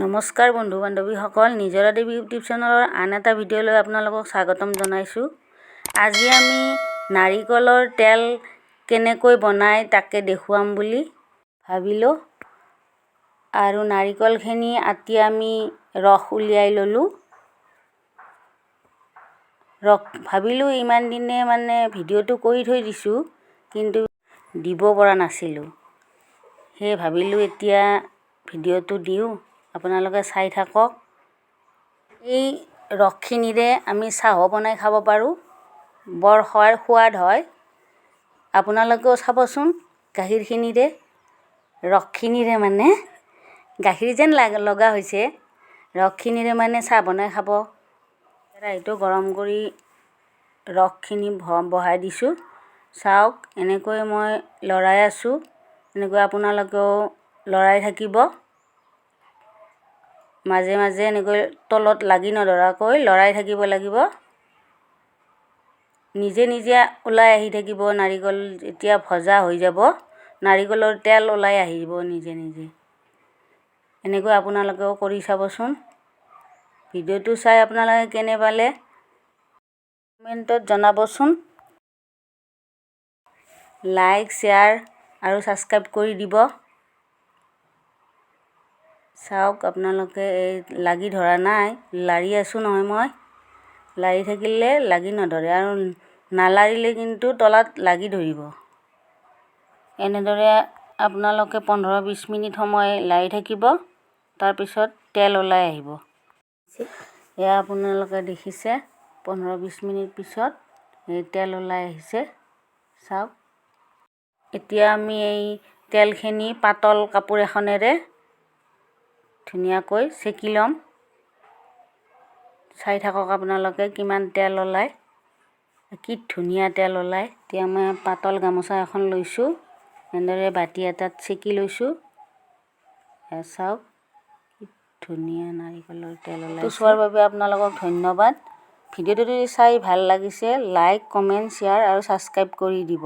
নমস্কাৰ বন্ধু বান্ধৱীসকল, নিজৰা দেৱী ইউটিউব চেনেলৰ আন এটা ভিডিঅ'লৈ আপোনালোকক স্বাগতম জনাইছোঁ। আজি আমি নাৰিকলৰ তেল কেনেকৈ বনাই তাকে দেখুৱাম বুলি ভাবিলোঁ। আৰু নাৰিকলখিনি আতি আমি ৰস উলিয়াই ল'লোঁ। ভাবিলোঁ ইমান দিনে ভিডিঅ'টো কৰি থৈ দিছোঁ, কিন্তু দিব পৰা নাছিলোঁ। সেয়ে ভাবিলোঁ এতিয়া ভিডিঅ'টো দিওঁ, আপোনালোকে চাই থাকক। এই ৰসখিনিৰে আমি চাহো বনাই খাব পাৰোঁ, বৰ সোৱাদ হয়। আপোনালোকেও চাবচোন, গাখীৰখিনিৰে ৰসখিনিৰে গাখীৰ যেন লগা হৈছে, ৰসখিনিৰে চাহ বনাই খাব। কেৰাহীটো গৰম কৰি ৰসখিনি বহাই দিছোঁ। চাওক, এনেকৈ মই লৰাই আছোঁ। এনেকৈ আপোনালোকেও লৰাই থাকিব। মাজে মাজে এনেকৈ তলত লাগি নধৰাকৈ লৰাই থাকিব লাগিব। নিজে নিজে ওলাই আহি থাকিব। নাৰিকল যেতিয়া ভজা হৈ যাব, নাৰিকলৰ তেল ওলাই আহিব নিজে নিজে। এনেকৈ আপোনালোকেও কৰি চাবচোন। ভিডিঅ'টো চাই আপোনালোকে কেনে পালে কমেণ্টত জনাবচোন। লাইক, শ্বেয়াৰ আৰু ছাবস্ক্ৰাইব কৰি দিব। চাওক, আপোনালোকে এই লাগি ধৰা নাই, লাৰি আছোঁ নহয় মই। লাৰি থাকিলে লাগি নধৰে, আৰু নালাৰিলে কিন্তু তলত লাগি ধৰিব। এনেদৰে আপোনালোকে 15-20 মিনিট সময় লাৰি থাকিব, তাৰপিছত তেল ওলাই আহিব। এয়া আপোনালোকে দেখিছে, 15-20 মিনিট পিছত এই তেল ওলাই আহিছে। চাওক, এতিয়া আমি এই তেলখিনি পাতল কাপোৰ এখনেৰে ধুনীয়াকৈ চেকি ল'ম। চাই থাকক আপোনালোকে কিমান তেল ওলায়, কি ধুনীয়া তেল ওলায়। এতিয়া মই পাতল গামোচা এখন লৈছোঁ, এনেদৰে বাতি এটাত চেকি লৈছোঁ। চাওক, কি ধুনীয়া নাৰিকলৰ তেল ওলায়। চোৱাৰ বাবে আপোনালোকক ধন্যবাদ। ভিডিঅ'টো যদি চাই ভাল লাগিছে, লাইক, কমেণ্ট, শ্বেয়াৰ আৰু ছাবস্ক্ৰাইব কৰি দিব।